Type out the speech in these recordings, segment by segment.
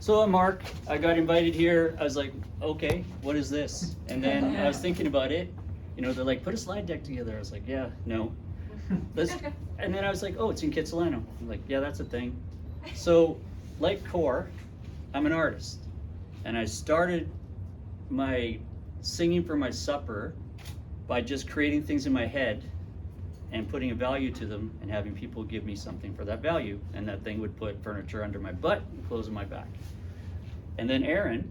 So I'm Mark, I got invited here, I was like, okay, what is this? And then I was thinking about it, you know, they're like, put a slide deck together. I was like, yeah, no. And then I was like, oh, it's in Kitsilano. I'm like, yeah, that's a thing. So, like Core, I'm an artist. And I started my singing for my supper by just creating things in my head and putting a value to them and having people give me something for that value. And that thing would put furniture under my butt and clothes on my back. And then Aaron,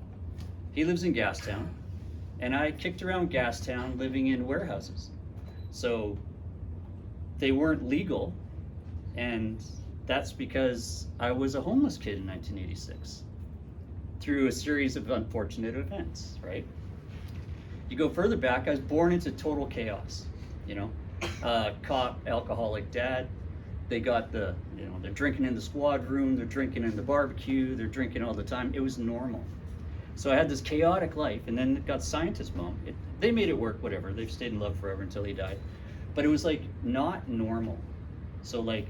he lives in Gastown, and I kicked around Gastown living in warehouses. So they weren't legal, and that's because I was a homeless kid in 1986 through a series of unfortunate events, right? You go further back, I was born into total chaos, you know? Cop, alcoholic dad. They got they're drinking in the squad room, they're drinking in the barbecue, they're drinking all the time. It was normal. So I had this chaotic life, and then got scientist mom. They made it work, whatever. They've stayed in love forever until he died. But it was like not normal. So like,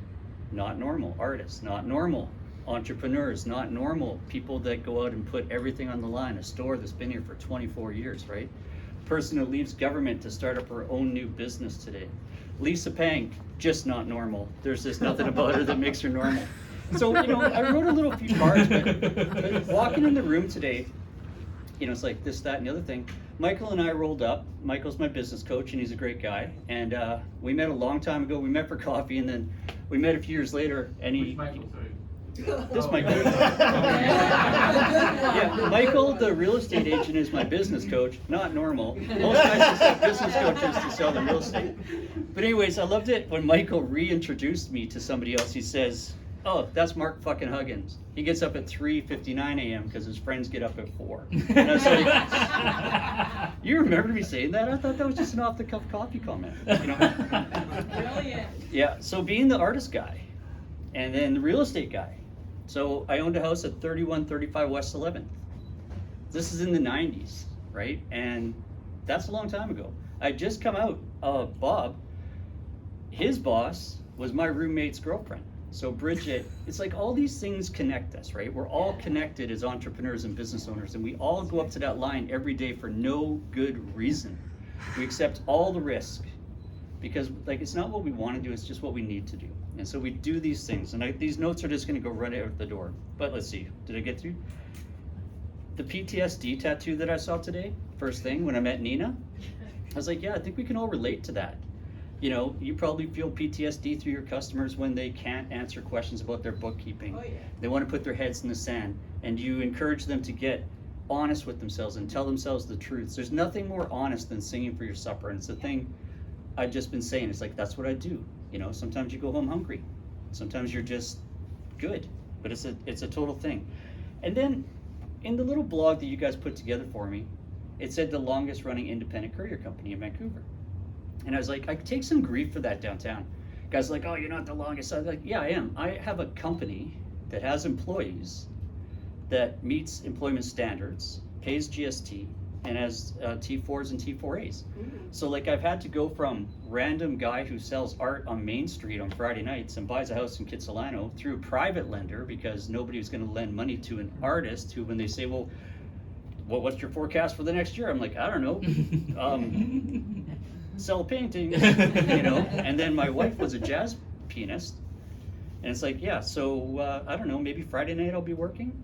not normal artists, not normal entrepreneurs, not normal people that go out and put everything on the line. A store that's been here for 24 years, right? Person that leaves government to start up her own new business today. Lisa Pang, just not normal. There's just nothing about her that makes her normal. So, you know, I wrote a little few cards, but walking in the room today, you know, it's like this, that, and the other thing. Michael and I rolled up. Michael's my business coach, and he's a great guy. And we met a long time ago. We met for coffee, and then we met a few years later, and he... This Michael. Yeah, Michael, the real estate agent, is my business coach. Not normal. Most guys just have business coaches to sell the real estate. But anyways, I loved it when Michael reintroduced me to somebody else. He says, "Oh, that's Mark fucking Huggins. He gets up at 3:59 a.m. because his friends get up at 4." And I was like, "You remember me saying that? I thought that was just an off-the-cuff coffee comment." You know? Brilliant. Yeah. So being the artist guy, and then the real estate guy. So I owned a house at 3135 West 11th. This is in the 90s, right? And that's a long time ago. I just come out of Bob. His boss was my roommate's girlfriend. So Bridget, it's like all these things connect us, right? We're all connected as entrepreneurs and business owners, and we all go up to that line every day for no good reason. We accept all the risk because like it's not what we want to do, it's just what we need to do. And so we do these things, and these notes are just going to go right out the door. But let's see, did I get through? The PTSD tattoo that I saw today, first thing when I met Nina, I was like, yeah, I think we can all relate to that. You know, you probably feel PTSD through your customers when they can't answer questions about their bookkeeping. Oh, yeah. They want to put their heads in the sand, and you encourage them to get honest with themselves and tell themselves the truth. There's nothing more honest than singing for your supper, and it's the thing I've just been saying. It's like, that's what I do. You know, sometimes you go home hungry. Sometimes you're just good, but it's a total thing. And then in the little blog that you guys put together for me, it said the longest running independent courier company in Vancouver. And I was like, I take some grief for that downtown. Guys are like, oh, you're not the longest. I was like, yeah, I am. I have a company that has employees that meets employment standards, pays GST, and has T4s and T4As. So like I've had to go from random guy who sells art on Main Street on Friday nights and buys a house in Kitsilano through a private lender because nobody was going to lend money to an artist who, when they say, well, what's your forecast for the next year? I'm like, I don't know. Sell paintings, you know? And then my wife was a jazz pianist. And it's like, yeah, so I don't know, maybe Friday night I'll be working.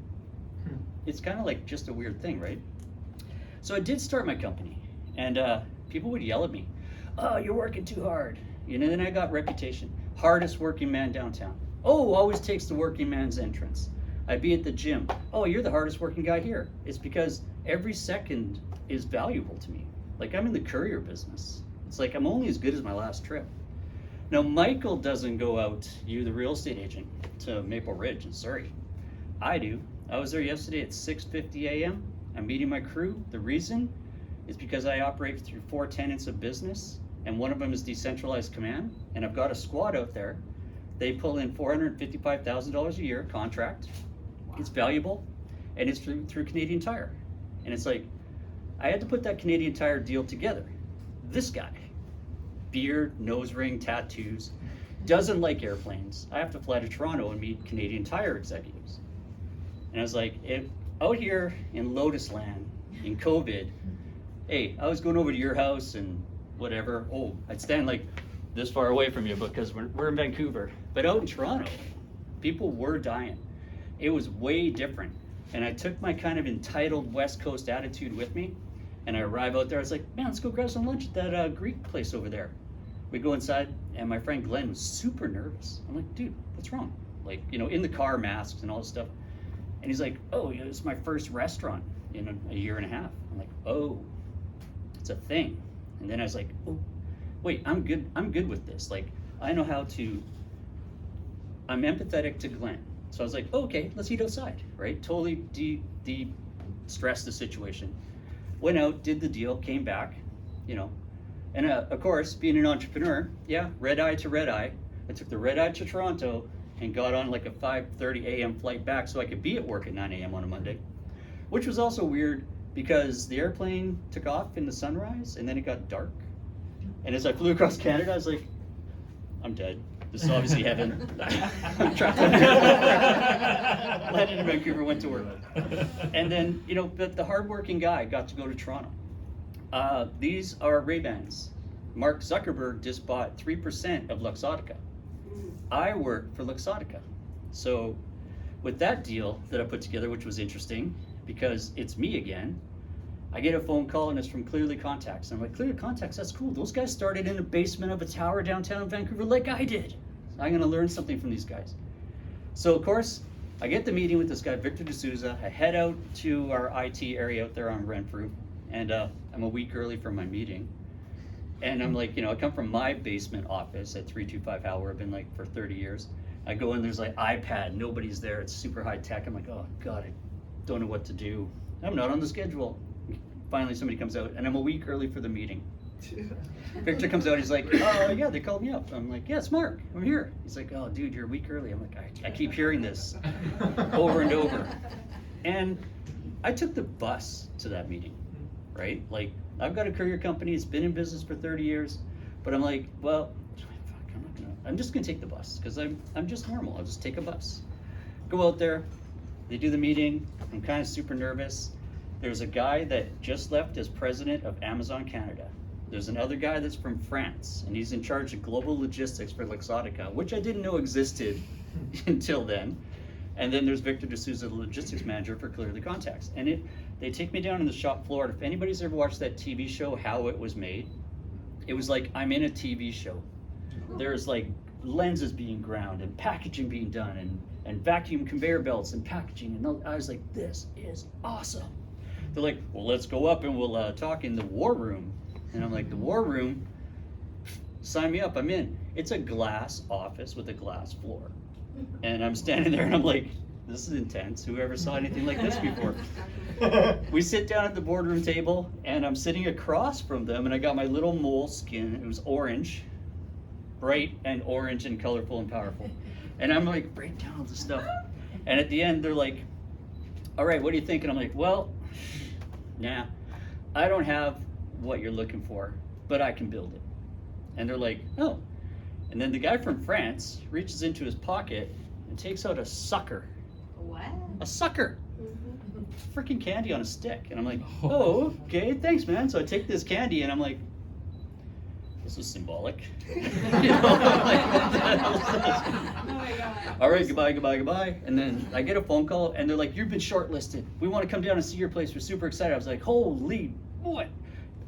It's kind of like just a weird thing, right? So I did start my company, and people would yell at me, oh, you're working too hard. You know, then I got reputation. Hardest working man downtown. Oh, always takes the working man's entrance. I'd be at the gym. Oh, you're the hardest working guy here. It's because every second is valuable to me. Like I'm in the courier business. It's like I'm only as good as my last trip. Now, Michael doesn't go out, you the real estate agent, to Maple Ridge in Surrey. I do. I was there yesterday at 6:50 a.m. I'm meeting my crew. The reason is because I operate through 4 tenets of business, and one of them is decentralized command, and I've got a squad out there. They pull in $455,000 a year contract. It's valuable, and it's through Canadian Tire. And it's like, I had to put that Canadian Tire deal together. This guy, beard, nose ring, tattoos, doesn't like airplanes. I have to fly to Toronto and meet Canadian Tire executives. And I was like, out here in Lotus Land, in COVID, hey, I was going over to your house and whatever. Oh, I'd stand like this far away from you because we're in Vancouver. But out in Toronto, people were dying. It was way different. And I took my kind of entitled West Coast attitude with me. And I arrive out there, I was like, man, let's go grab some lunch at that Greek place over there. We go inside, and my friend Glenn was super nervous. I'm like, dude, what's wrong? Like, in the car, masks and all this stuff. And he's like, oh, it's my first restaurant in a year and a half. I'm like, oh, it's a thing. And then I was like, oh, wait, I'm good with this. Like, I know how to, I'm empathetic to Glenn. So I was like, oh, okay, let's eat outside, right? Totally de-stress the situation. Went out, did the deal, came back, And of course, being an entrepreneur, yeah, red eye to red eye. I took the red eye to Toronto and got on like a 5:30 a.m. flight back so I could be at work at 9 a.m. on a Monday, which was also weird because the airplane took off in the sunrise and then it got dark. And as I flew across Canada, I was like, I'm dead. This is obviously heaven. I'm trapped in Vancouver. Landed in Vancouver, went to work. And then, but the hardworking guy got to go to Toronto. These are Ray-Bans. Mark Zuckerberg just bought 3% of Luxottica. I work for Luxottica. So with that deal that I put together, which was interesting because it's me again, I get a phone call and it's from Clearly Contacts. I'm like, Clearly Contacts, that's cool. Those guys started in the basement of a tower downtown Vancouver like I did. I'm gonna learn something from these guys. So of course, I get the meeting with this guy, Victor D'Souza. I head out to our IT area out there on Renfrew, and I'm a week early for my meeting. And I'm like, I come from my basement office at 325 Howard, where I've been like for 30 years. I go in, there's like iPad, nobody's there, it's super high tech. I'm like, oh God, I don't know what to do. I'm not on the schedule. Finally somebody comes out, and I'm a week early for the meeting. Victor comes out, he's like, oh yeah, they called me up. I'm like, yeah, it's Mark, I'm here. He's like, oh dude, you're a week early. I'm like, I keep hearing this over and over. And I took the bus to that meeting, right? Like, I've got a courier company, it's been in business for 30 years, but I'm like, well, I'm just gonna take the bus, because I'm just normal, I'll just take a bus. Go out there, they do the meeting, I'm kind of super nervous. There's a guy that just left as president of Amazon Canada. There's another guy that's from France, and he's in charge of global logistics for Luxottica, which I didn't know existed until then. And then there's Victor D'Souza, the logistics manager for Clearly Contacts. And they take me down on the shop floor. If anybody's ever watched that TV show, How It Was Made, it was like I'm in a TV show. There's like lenses being ground and packaging being done and vacuum conveyor belts and packaging. And I was like, this is awesome. They're like, well, let's go up and we'll talk in the war room. And I'm like, the war room? Sign me up, I'm in. It's a glass office with a glass floor. And I'm standing there and I'm like, this is intense. Whoever saw anything like this before? We sit down at the boardroom table and I'm sitting across from them and I got my little moleskin. It was orange, bright and orange and colorful and powerful. And I'm like, break down all this stuff. And at the end, they're like, all right, what do you think? And I'm like, well, nah, I don't have what you're looking for, but I can build it. And they're like, oh. And then the guy from France reaches into his pocket and takes out a sucker. What? A sucker. Freaking candy on a stick. And I'm like, oh, okay, thanks, man. So I take this candy and I'm like, this is symbolic. Oh my God. All right, goodbye. And then I get a phone call and they're like, you've been shortlisted. We want to come down and see your place. We're super excited. I was like, holy boy.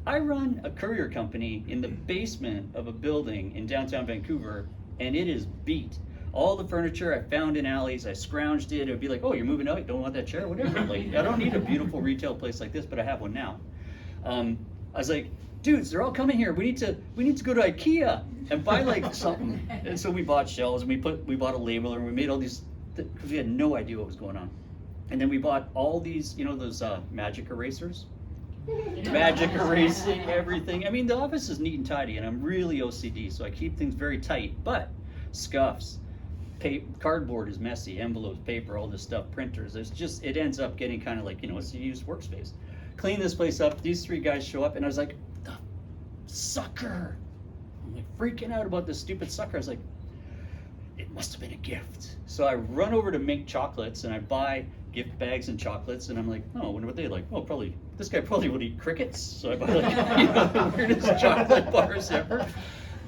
I run a courier company in the basement of a building in downtown Vancouver, and it is beat. All the furniture I found in alleys, I scrounged it. It would be like, oh, you're moving out, you don't want that chair, whatever. Like, I don't need a beautiful retail place like this, but I have one now. I was like, dudes, they're all coming here. We need to go to IKEA and buy like something. And so we bought shelves and we bought a labeler and we made all these because we had no idea what was going on. And then we bought all these, those magic erasers. Magic erasing everything. I mean, the office is neat and tidy, and I'm really OCD, so I keep things very tight. But scuffs, cardboard is messy, envelopes, paper, all this stuff, printers. It ends up getting kind of like, it's a used workspace. Clean this place up. These three guys show up, and I was like, the sucker. I'm like freaking out about this stupid sucker. I was like, it must have been a gift. So I run over to Mink Chocolates, and I gift bags and chocolates, and I'm like, oh, I wonder what they like. Oh, probably, this guy probably would eat crickets, so I bought like, you know, the weirdest chocolate bars ever.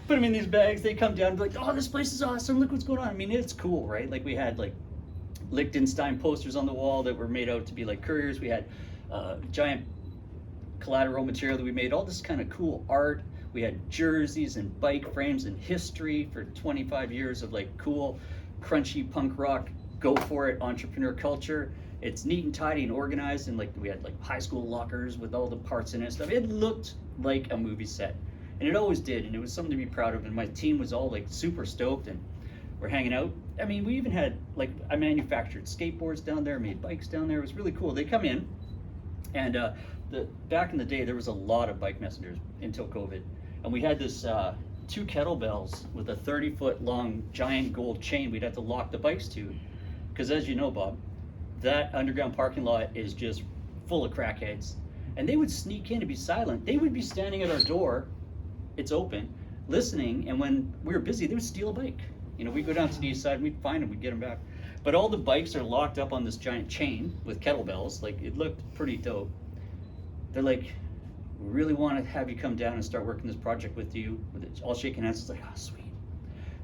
But I mean, these bags, they come down and be like, oh, this place is awesome, look what's going on. I mean, it's cool, right? Like we had like Liechtenstein posters on the wall that were made out to be like couriers. We had giant collateral material that we made, all this kind of cool art. We had jerseys and bike frames and history for 25 years of like cool, crunchy punk rock, go for it entrepreneur culture. It's neat and tidy and organized, and like we had like high school lockers with all the parts in it and stuff. It looked like a movie set, and it always did, and it was something to be proud of. And my team was all like super stoked, and we're hanging out. I mean, we even had like, I manufactured skateboards down there, made bikes down there. It was really cool. They come in, and back in the day, there was a lot of bike messengers until COVID. And we had this 2 kettlebells with a 30-foot long giant gold chain we'd have to lock the bikes to. Because as you know, Bob, that underground parking lot is just full of crackheads. And they would sneak in to be silent. They would be standing at our door, it's open, listening, and when we were busy, they would steal a bike. You know, we'd go down to the east side, and we'd find them, we'd get them back. But all the bikes are locked up on this giant chain with kettlebells. Like, it looked pretty dope. They're like, we really want to have you come down and start working this project with you. With it, all shaking hands. It's like, oh, sweet.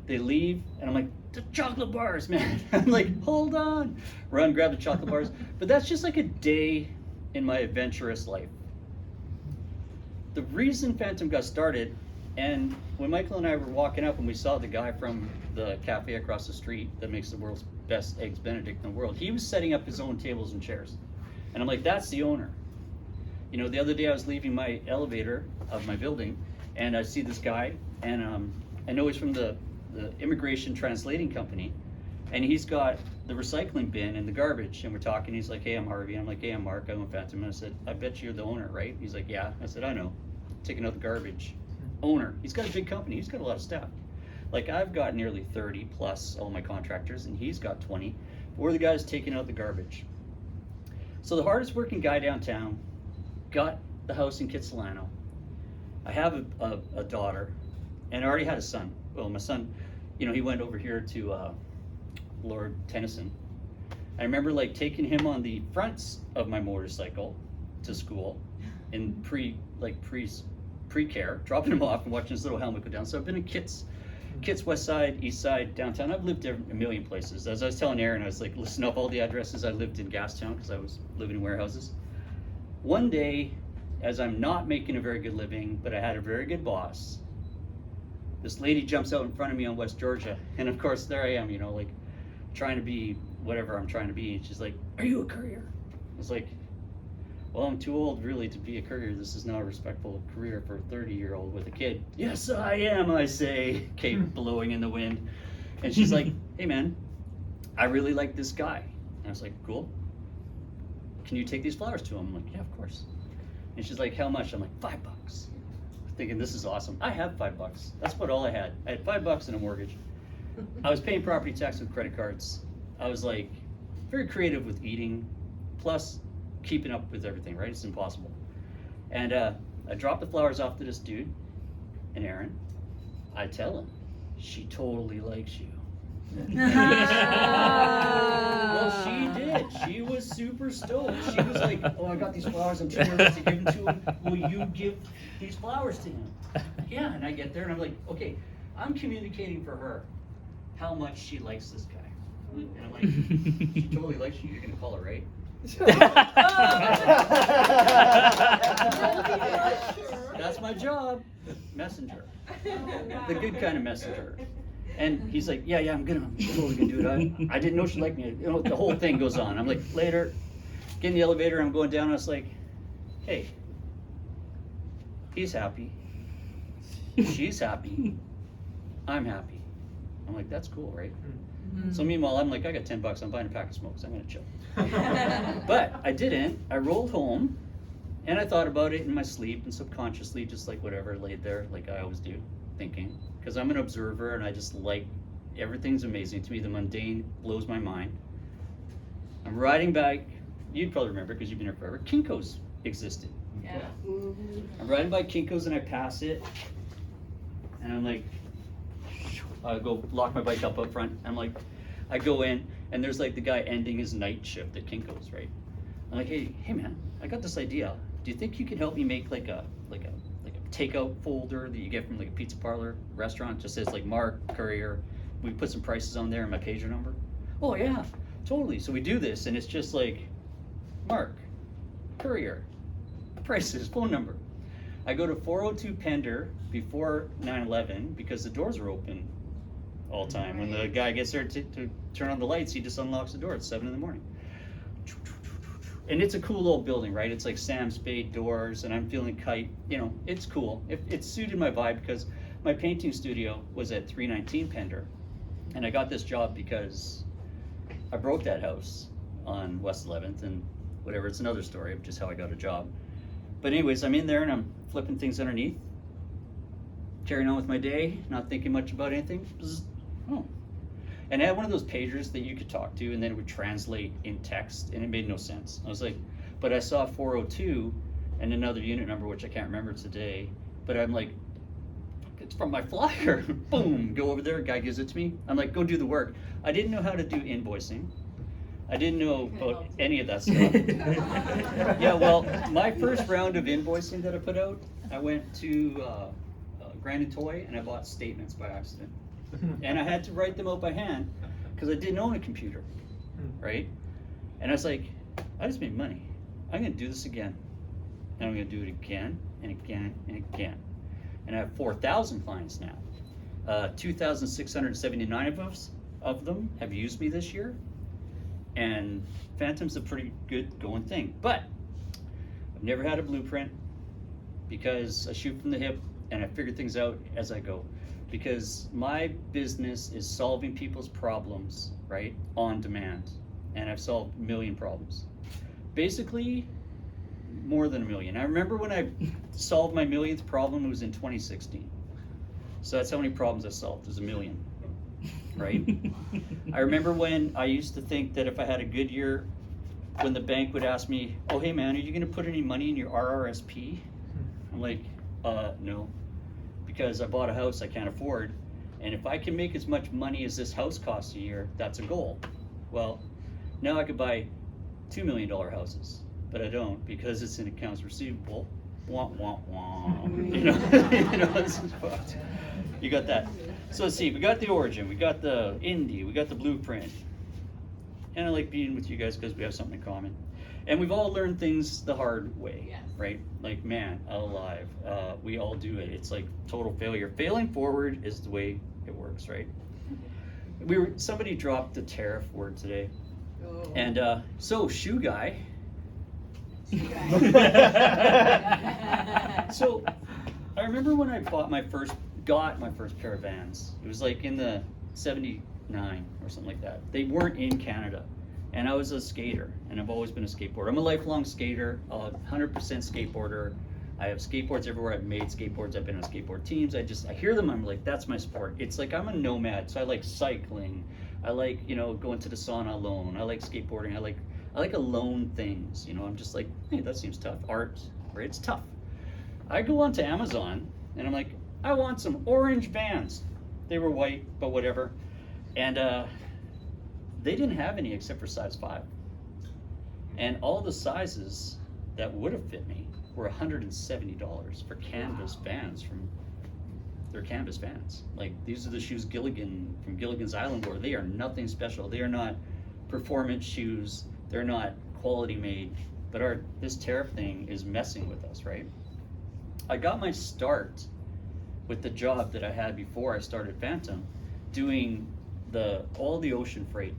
They leave, and I'm like, the chocolate bars, man. I'm like, hold on. Run, grab the chocolate bars. But that's just like a day in my adventurous life. The reason Phantom got started, and when Michael and I were walking up and we saw the guy from the cafe across the street that makes the world's best eggs Benedict in the world, he was setting up his own tables and chairs. And I'm like, that's the owner. You know, the other day I was leaving my elevator of my building, and I see this guy, and I know he's from the immigration translating company, and he's got the recycling bin and the garbage, and we're talking. He's like, hey, I'm Harvey. And I'm like, hey, I'm Mark. I'm a Phantom. And I said, I bet you're the owner, right? He's like, yeah. I said, I know. Taking out the garbage. Owner. He's got a big company. He's got a lot of staff. Like, I've got nearly 30 plus all my contractors, and he's got 20. We're the guys taking out the garbage. So the hardest working guy downtown got the house in Kitsilano. I have a daughter, and I already had a son. Well, my son, you know, he went over here to Lord Tennyson. I remember like taking him on the fronts of my motorcycle to school in pre-care, dropping him off and watching his little helmet go down. So I've been in Kits, West Side, East Side, downtown. I've lived a million places. As I was telling Aaron, I was like listing up all the addresses. I lived in Gastown because I was living in warehouses. One day, as I'm not making a very good living, but I had a very good boss, this lady jumps out in front of me on West Georgia. And of course, there I am, you know, like trying to be whatever I'm trying to be. And she's like, are you a courier? I was like, well, I'm too old really to be a courier. This is not a respectful career for a 30-year-old with a kid. Yes, I am, I say, cape blowing in the wind. And she's like, hey man, I really like this guy. And I was like, cool. Can you take these flowers to him? I'm like, yeah, of course. And she's like, how much? I'm like, $5. Thinking this is awesome. I have $5. That's about all I had. I had $5 and a mortgage. I was paying property tax with credit cards. I was like very creative with eating, plus keeping up with everything, right? It's impossible. And I dropped the flowers off to this dude, and Aaron, I tell him, she totally likes you. Well, she did. She was super stoked. She was like, oh, I got these flowers. I'm too nervous to give them to him. Will you give these flowers to him? Yeah, and I get there and I'm like, okay, I'm communicating for her how much she likes this guy. And I'm like, she totally likes you. You're going to call her, right? That's my job. Messenger. The good kind of messenger. And he's like, yeah, I'm totally gonna do it. I didn't know she liked me. You know, the whole thing goes on. I'm like, later, get in the elevator, I'm going down, and I was like, hey, he's happy. She's happy. I'm happy. I'm like, that's cool, right? Mm-hmm. So meanwhile, I'm like, I got $10, I'm buying a pack of smokes, I'm gonna chill. But I didn't. I rolled home, and I thought about it in my sleep, and subconsciously, just like whatever, laid there, like I always do, thinking. Because I'm an observer and I just like, everything's amazing to me. The mundane blows my mind. I'm riding back, you'd probably remember because you've been here forever, Kinko's existed. Yeah. I'm riding by Kinko's and I pass it, and I'm like, I go lock my bike up front. I'm like, I go in, And there's like the guy ending his night shift at Kinko's, right? I'm like, hey man, I got this idea. Do you think you could help me make like a takeout folder that you get from like a pizza parlor restaurant? Just says like Mark Courier. We put some prices on there and my pager number. Oh yeah, totally. So we do this, and it's just like Mark Courier, prices, phone number. I go to 402 Pender before 9/11 because the doors are open all the time. When the guy gets there to turn on the lights, he just unlocks the door at 7 in the morning. And it's a cool old building, right? It's like Sam Spade doors, and I'm feeling kite. You know, it's cool. It suited my vibe because my painting studio was at 319 Pender, and I got this job because I broke that house on West 11th, and whatever. It's another story of just how I got a job. But anyways, I'm in there and I'm flipping things underneath, carrying on with my day, not thinking much about anything. Bzz. Oh. And I had one of those pagers that you could talk to and then it would translate in text, and it made no sense. I was like, but I saw 402 and another unit number, which I can't remember today, but I'm like, it's from my flyer. Boom, go over there, guy gives it to me. I'm like, go do the work. I didn't know how to do invoicing. I didn't know about any of that stuff. Yeah, well, my first round of invoicing that I put out, I went to Grand & Toy and I bought statements by accident. And I had to write them out by hand because I didn't own a computer, right? And I was like, I just made money. I'm gonna do this again. And I'm gonna do it again and again and again. And I have 4,000 clients now. 2,679 of them have used me this year. And Phantom's a pretty good going thing. But I've never had a blueprint because I shoot from the hip and I figure things out as I go. Because my business is solving people's problems, right, on demand. And I've solved a million problems. Basically, more than a million. I remember when I solved my millionth problem, it was in 2016. So that's how many problems I solved, it was a million, right? I remember when I used to think that if I had a good year, when the bank would ask me, oh, hey man, are you gonna put any money in your RRSP? I'm like, no. Because I bought a house I can't afford, and if I can make as much money as this house costs a year, that's a goal. Well, now I could buy $2 million houses, but I don't because it's in accounts receivable. Wah, wah, wah. You know, this is fucked. You got that. So let's see, we got the origin, we got the indie, we got the blueprint. And I like being with you guys because we have something in common. And we've all learned things the hard way, Yes. right? Like, man, alive, we all do it. It's like total failure. Failing forward is the way it works, right? Somebody dropped the tariff word today. Oh. And so, shoe guy. So, I remember when I got my first pair of Vans. It was like in the 79 or something like that. They weren't in Canada. And I was a skater, and I've always been a skateboarder. I'm a lifelong skater, 100% skateboarder. I have skateboards everywhere. I've made skateboards. I've been on skateboard teams. I hear them. I'm like, that's my sport. It's like I'm a nomad, so I like cycling. I like, going to the sauna alone. I like skateboarding. I like alone things. I'm just like, hey, that seems tough. Art, right? It's tough. I go onto Amazon, and I'm like, I want some orange Vans. They were white, but whatever. And they didn't have any except for size 5. And all the sizes that would have fit me were $170 for canvas Vans they're canvas Vans. Like, these are the shoes Gilligan from Gilligan's Island wore. They are nothing special. They are not performance shoes. They're not quality made. But this tariff thing is messing with us, right? I got my start with the job that I had before I started Phantom, doing all the ocean freight.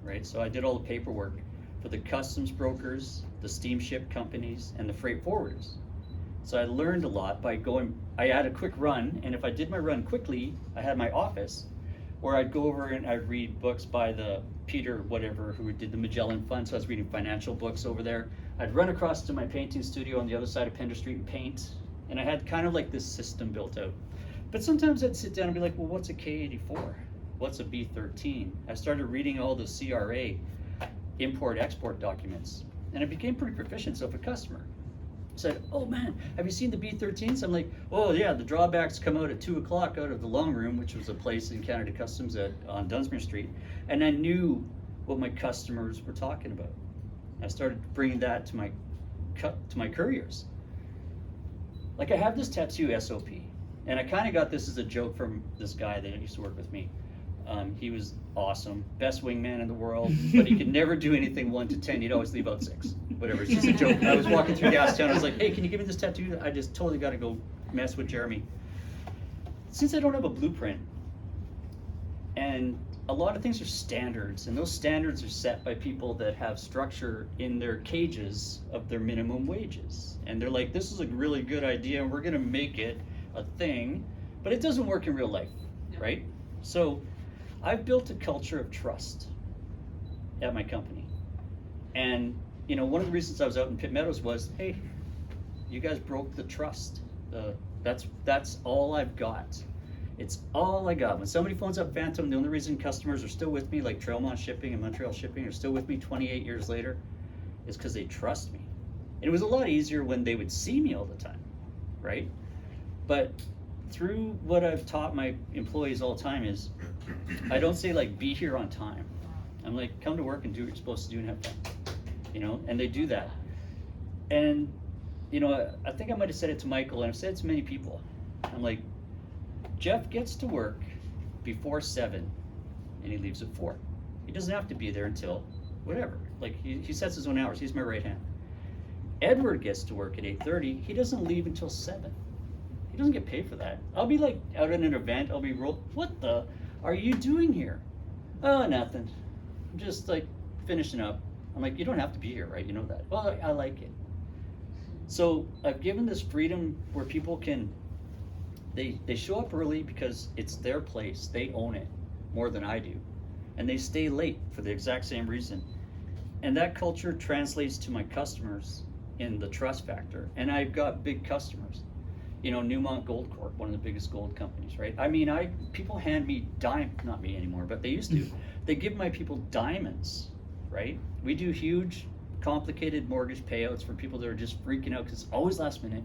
Right, so I did all the paperwork for the customs brokers, the steamship companies, and the freight forwarders. So I learned a lot by going. I had a quick run, and if I did my run quickly, I had my office where I'd go over and I'd read books by the Peter whatever who did the Magellan Fund. So I was reading financial books over there. I'd run across to my painting studio on the other side of Pender Street and paint, and I had kind of like this system built out. But sometimes I'd sit down and be like, well, what's a K84? What's a B13? I started reading all the CRA import-export documents, and I became pretty proficient. So if a customer said, oh man, have you seen the B13s? I'm like, oh yeah, the drawbacks come out at 2 o'clock out of the long room, which was a place in Canada Customs on Dunsmuir Street. And I knew what my customers were talking about. I started bringing that to my couriers. Like I have this tattoo SOP, and I kind of got this as a joke from this guy that used to work with me. He was awesome, best wingman in the world, but he could never do anything 1 to 10. He'd always leave out 6. Whatever, it's just a joke. I was walking through Gastown, I was like, hey, can you give me this tattoo? I just totally got to go mess with Jeremy. Since I don't have a blueprint, and a lot of things are standards, and those standards are set by people that have structure in their cages of their minimum wages. And they're like, this is a really good idea, and we're gonna make it a thing, but it doesn't work in real life, right? So I've built a culture of trust at my company. And you know, one of the reasons I was out in Pitt Meadows was, hey, you guys broke the trust. That's all I've got. It's all I got. When somebody phones up Phantom, the only reason customers are still with me, like Trailmont Shipping and Montreal Shipping, are still with me 28 years later, is because they trust me. And it was a lot easier when they would see me all the time, right? But through what I've taught my employees all the time is, I don't say like, be here on time. I'm like, come to work and do what you're supposed to do and have fun, you know? And they do that. And, you know, I think I might have said it to Michael, and I've said it to many people. I'm like, Jeff gets to work before 7 and he leaves at 4. He doesn't have to be there until whatever. Like he sets his own hours. He's my right hand. Edward gets to work at 8:30. He doesn't leave until 7. He doesn't get paid for that. I'll be like out at an event. I'll be what the are you doing here? Oh, nothing. I'm just like finishing up. I'm like, you don't have to be here, right? You know that. Well, I like it. So I've given this freedom where people can they show up early because it's their place. They own it more than I do. And they stay late for the exact same reason. And that culture translates to my customers in the trust factor. And I've got big customers. You know, Newmont Gold Corp, one of the biggest gold companies, right? I mean, people hand me not me anymore, but they used to. They give my people diamonds, right? We do huge, complicated mortgage payouts for people that are just freaking out because it's always last minute.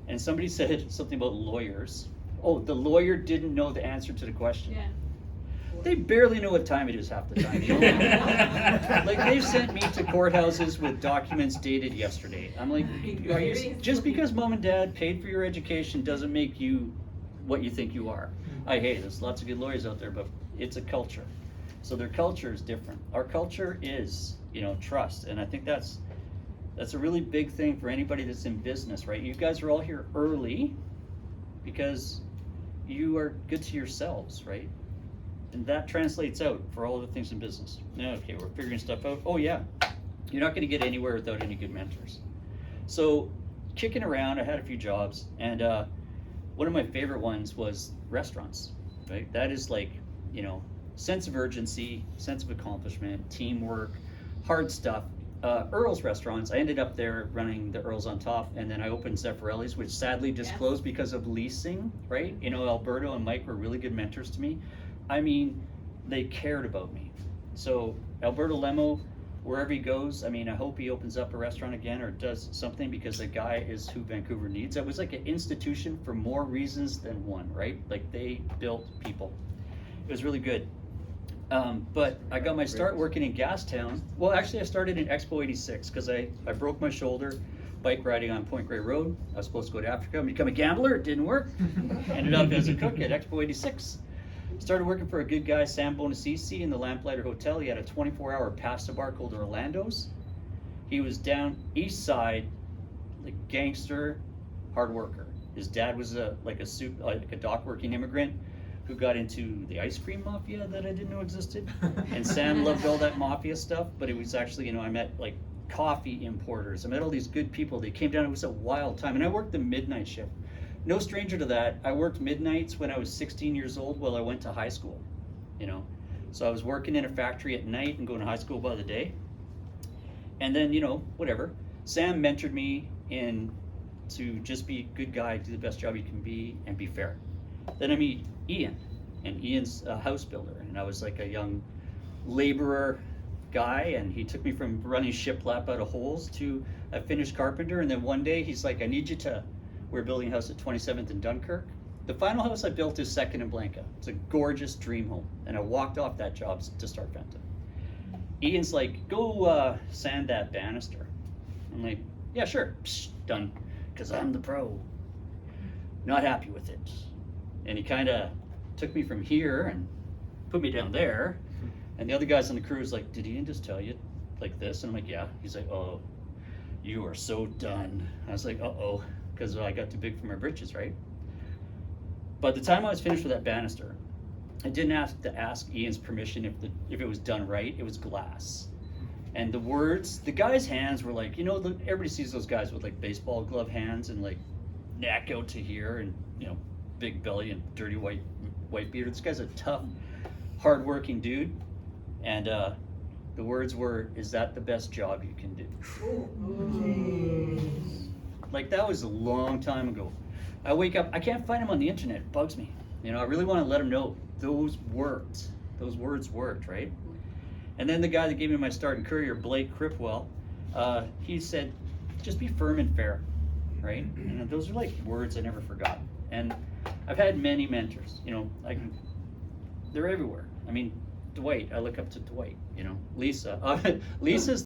And somebody said something about lawyers. Oh, the lawyer didn't know the answer to the question. Yeah. They barely know what time it is half the time. You know? Like they've sent me to courthouses with documents dated yesterday. I'm like, just because mom and dad paid for your education doesn't make you what you think you are. There's lots of good lawyers out there, but it's a culture. So their culture is different. Our culture is, you know, trust. And I think that's a really big thing for anybody that's in business, right? You guys are all here early because you are good to yourselves, right? And that translates out for all the things in business. Okay, we're figuring stuff out. Oh yeah, you're not gonna get anywhere without any good mentors. So kicking around, I had a few jobs, and one of my favorite ones was restaurants, right? That is like, you know, sense of urgency, sense of accomplishment, teamwork, hard stuff. Earl's Restaurants, I ended up there running the Earl's on Top, and then I opened Zeffirelli's, which sadly just closed because of leasing, right? You know, Alberto and Mike were really good mentors to me. I mean, they cared about me. So Alberto Lemo, wherever he goes, I mean, I hope he opens up a restaurant again or does something, because the guy is who Vancouver needs. It was like an institution for more reasons than one, right? Like they built people. It was really good. But I got my start working in Gastown. Well, actually, I started in Expo 86 because I broke my shoulder bike riding on Point Grey Road. I was supposed to go to Africa and become a gambler. It didn't work. Ended up as a cook at Expo 86. Started working for a good guy, Sam Bonacici, in the Lamplighter Hotel. He had a 24-hour pasta bar called Orlando's. He was down east side, like gangster, hard worker. His dad was a dock working immigrant who got into the ice cream mafia that I didn't know existed. And Sam loved all that mafia stuff, but it was actually, you know, I met like coffee importers. I met all these good people. They came down, it was a wild time. And I worked the midnight shift. No stranger to that. I worked midnights when I was 16 years old while I went to high school, you know. So I was working in a factory at night and going to high school by the day. And then, you know, whatever. Sam mentored me in to just be a good guy, do the best job you can be, and be fair. Then I meet Ian, and Ian's a house builder, and I was like a young laborer guy, and he took me from running shiplap out of holes to a finished carpenter. And then one day he's like, I need you to, we're building a house at 27th and Dunkirk. The final house I built is 2nd and Blanca. It's a gorgeous dream home, and I walked off that job to start Phantom. Ian's like, go sand that banister. I'm like, yeah, sure. Psh, done. Because I'm the pro. Not happy with it. And he kind of took me from here and put me down there. And the other guys on the crew was like, did Ian just tell you like this? And I'm like, yeah. He's like, oh, you are so done. I was like, uh-oh, because I got too big for my britches, right? By the time I was finished with that banister, I didn't have to ask Ian's permission if it was done right. It was glass. And the words, the guy's hands were like, you know, everybody sees those guys with like baseball glove hands and like neck out to here and, you know, big belly and dirty white beard. This guy's a tough, hardworking dude. And the words were, is that the best job you can do? Like, that was a long time ago. I wake up, I can't find them on the internet, it bugs me. You know, I really want to let them know those worked. Those words worked, right? And then the guy that gave me my start in Courier, Blake Cripwell, he said, just be firm and fair, right? And those are like words I never forgot. And I've had many mentors, you know, they're everywhere. I mean, Dwight, I look up to Dwight, you know, Lisa. Lisa's